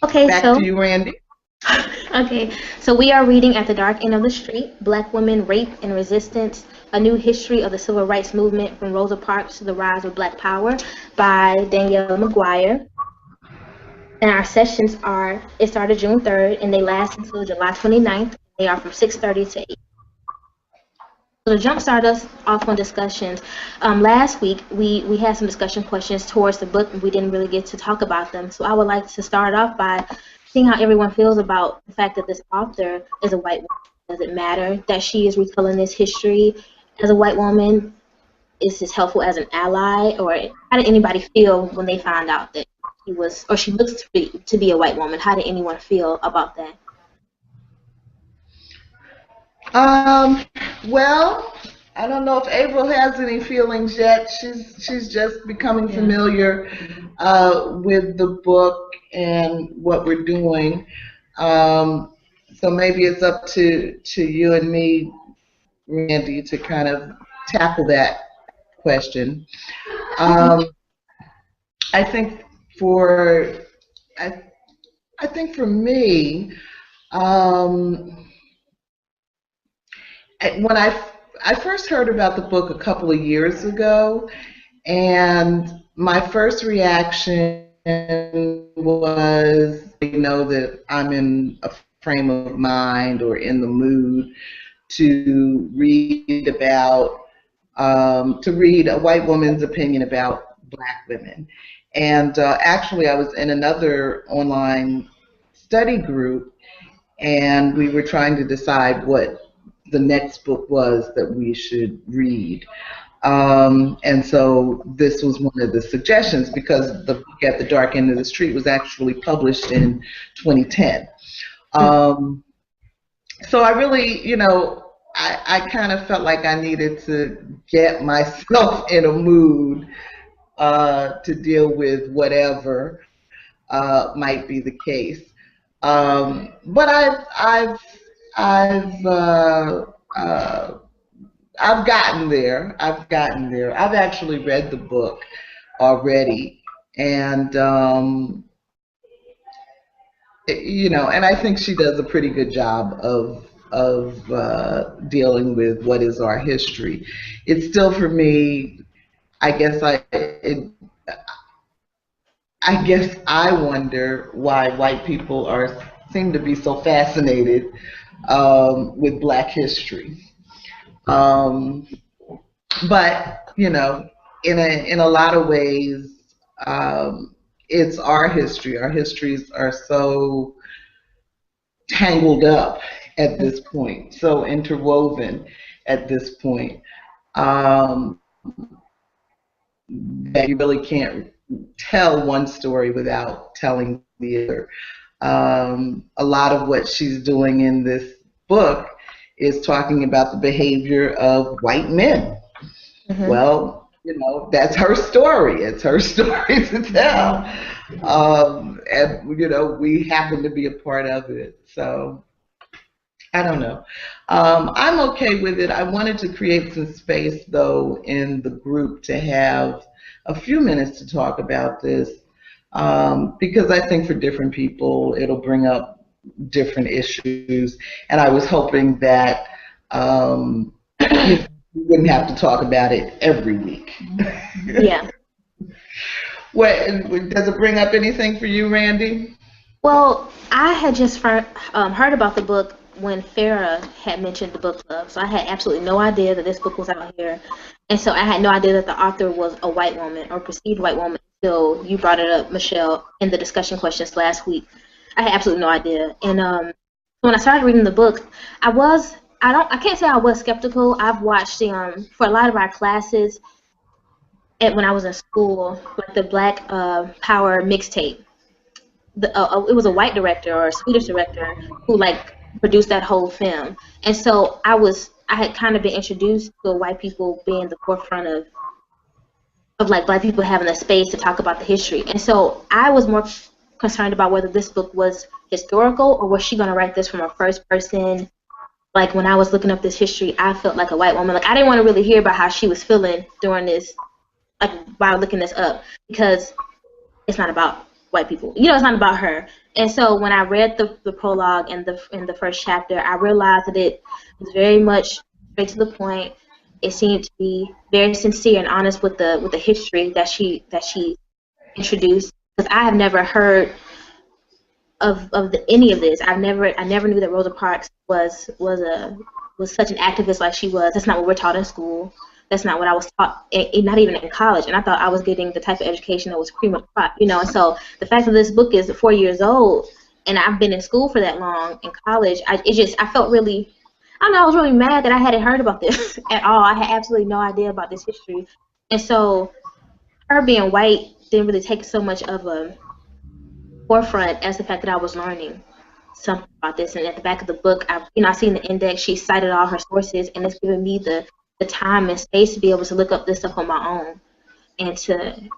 Okay, Back so to you, Randy. okay, so we are reading At the Dark End of the Street: Black Women, Rape, and Resistance: A New History of the Civil Rights Movement from Rosa Parks to the Rise of Black Power by Danielle McGuire. And our sessions it started June 3rd and they last until July 29th. They are from 6:30 to 8. So to jumpstart us off on discussions, last week we had some discussion questions towards the book and we didn't really get to talk about them. So I would like to start off by seeing how everyone feels about the fact that this author is a white woman. Does it matter that she is retelling this history as a white woman? Is this helpful as an ally? Or how did anybody feel when they found out that she looks to be a white woman? How did anyone feel about that? Well, I don't know if Avril has any feelings yet. She's just becoming familiar with the book and what we're doing. So maybe it's up to you and me, Randy, to kind of tackle that question. I think for me. When I first heard about the book a couple of years ago, and my first reaction was, that I'm in a frame of mind or in the mood to read a white woman's opinion about Black women. And actually, I was in another online study group, and we were trying to decide what the next book was that we should read. And so this was one of the suggestions, because the book At the Dark End of the Street was actually published in 2010. So I really, I kind of felt like I needed to get myself in a mood to deal with whatever might be the case. But I've gotten there. I've actually read the book already, and and I think she does a pretty good job of of dealing with what is our history. It's still, for me, I guess I wonder why white people seem to be so fascinated with Black history. Um, but in a lot of ways, it's our history. Our histories are so tangled up at this point, so interwoven at this point, that you really can't tell one story without telling the other. A lot of what she's doing in this book is talking about the behavior of white men. Mm-hmm. Well, that's her story. It's her story to tell. And, we happen to be a part of it. So, I don't know. I'm okay with it. I wanted to create some space, though, in the group to have a few minutes to talk about this, because I think for different people, it'll bring up different issues. And I was hoping that we wouldn't have to talk about it every week. Yeah. Does it bring up anything for you, Randie? Well, I had just heard about the book when Farrah had mentioned the book club, so I had absolutely no idea that this book was out here, and so I had no idea that the author was a white woman or perceived white woman until you brought it up, Michelle, in the discussion questions last week. I had absolutely no idea, and when I started reading the book, I can't say I was skeptical. I've watched for a lot of our classes when I was in school, like the Black Power mixtape. It was a white director or a Swedish director who produced that whole film, and so I had kind of been introduced to white people being the forefront of Black people having a space to talk about the history, and so I was more concerned about whether this book was historical or was she going to write this from a first person. Like when I was looking up this history, I felt like a white woman. Like I didn't want to really hear about how she was feeling during this, while looking this up, because it's not about white people. It's not about her. And so when I read the prologue and the first chapter, I realized that it was very much straight to the point. It seemed to be very sincere and honest with the history that she introduced. Because I have never heard of any of this. I never knew that Rosa Parks was such an activist like she was. That's not what we're taught in school. That's not what I was taught, not even in college. And I thought I was getting the type of education that was cream of the crop, And so the fact that this book is 4 years old, and I've been in school for that long in college, I felt really, I don't know, I was really mad that I hadn't heard about this at all. I had absolutely no idea about this history. And so her being white didn't really take so much of a forefront as the fact that I was learning something about this. And at the back of the book, I seen the index. She cited all her sources, and it's given me the time and space to be able to look up this stuff on my own and to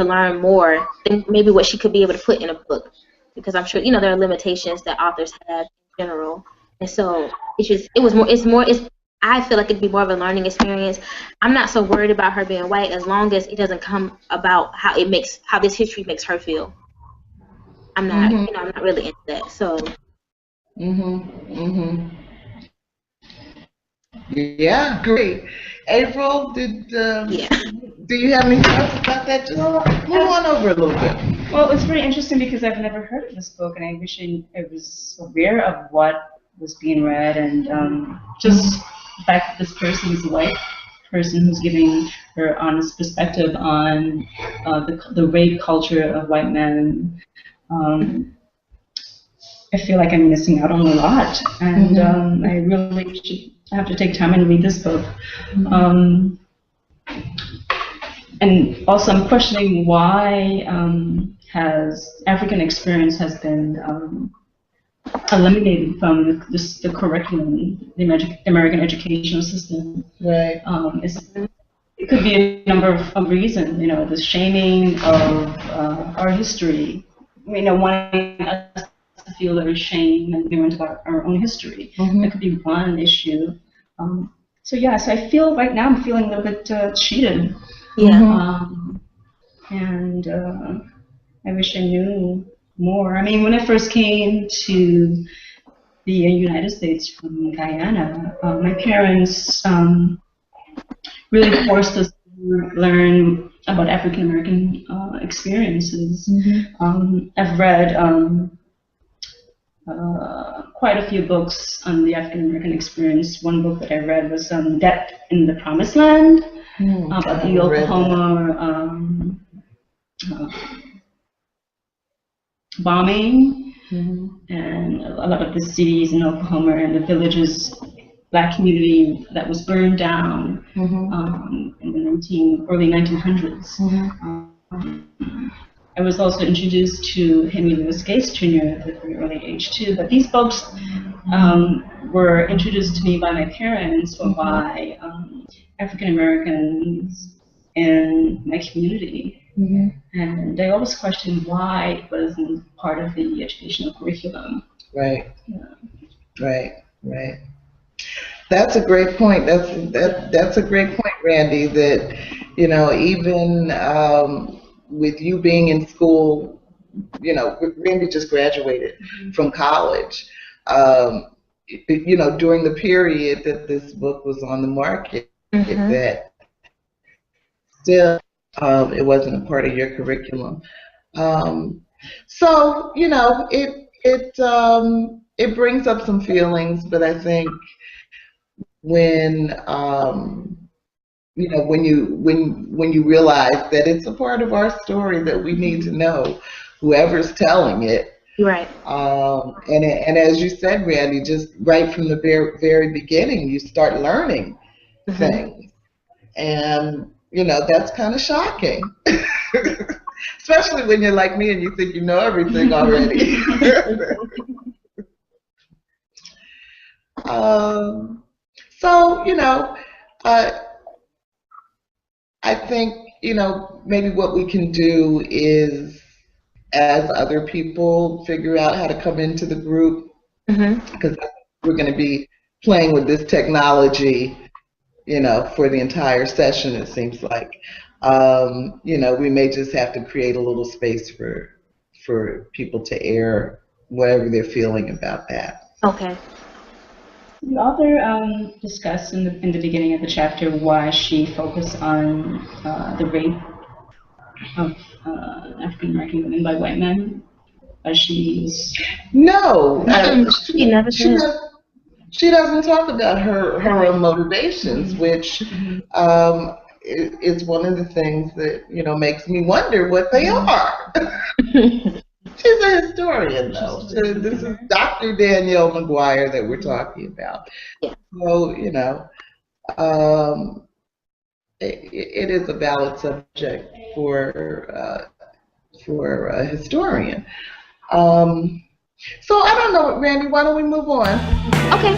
learn more than maybe what she could be able to put in a book, because I'm sure there are limitations that authors have in general. And so I feel like it'd be more of a learning experience. I'm not so worried about her being white as long as it doesn't come about how this history makes her feel. I'm not, I'm not really into that. So. Yeah, great. April, do you have any thoughts about that? Just move on over a little bit. Well, it's pretty interesting because I've never heard of this book, and I wish I was aware of what was being read, and just the fact that this person is a white person who's giving her honest perspective on the rape culture of white men. I feel like I'm missing out on a lot, and I really should have to take time and read this book. And also, I'm questioning why has African experience has been eliminated from the curriculum, the American educational system. Right. It could be a number of reasons. The shaming of our history. Wanting us to feel very shame and ignorant about our own history. That could be one issue. So I feel right now I'm feeling a little bit cheated. Yeah. And I wish I knew more. I mean, when I first came to the United States from Guyana, my parents really forced us to learn about African American experiences. I've read quite a few books on the African American experience. One book that I read was Death in the Promised Land, about the Oklahoma bombing, and a lot of the cities in Oklahoma and the villages, Black community that was burned down in the early 1900s. I was also introduced to Henry Louis Gates Jr. at a very early age too, but these books were introduced to me by my parents or by African Americans in my community. And they always questioned why it wasn't part of the educational curriculum. Right. Right. That's a great point. That's a great point, Randy, that, you know, even with you being in school, you know, Randy just graduated from college. You know, during the period that this book was on the market, that still it wasn't a part of your curriculum. So, you know, it brings up some feelings, but I think when you know, when you realize that it's a part of our story that we need to know, whoever's telling it. Right. And as you said, Randy, just right from the very beginning, you start learning things, and you know, that's kind of shocking, especially when you're like me and you think you know everything already. So, you know, I think, you know, maybe what we can do is, as other people figure out how to come into the group, because we're going to be playing with this technology, you know, for the entire session, it seems like. You know, we may just have to create a little space for people to air whatever they're feeling about that. Okay. The author discussed in the beginning of the chapter why she focused on the rape of African American women by white men. No, she never said. She doesn't talk about her own motivations, which is one of the things that, you know, makes me wonder what they are. She's a historian, though. This is Dr. Danielle McGuire that we're talking about. So, you know, it is a valid subject for a historian. So I don't know, Randy, why don't we move on? Okay.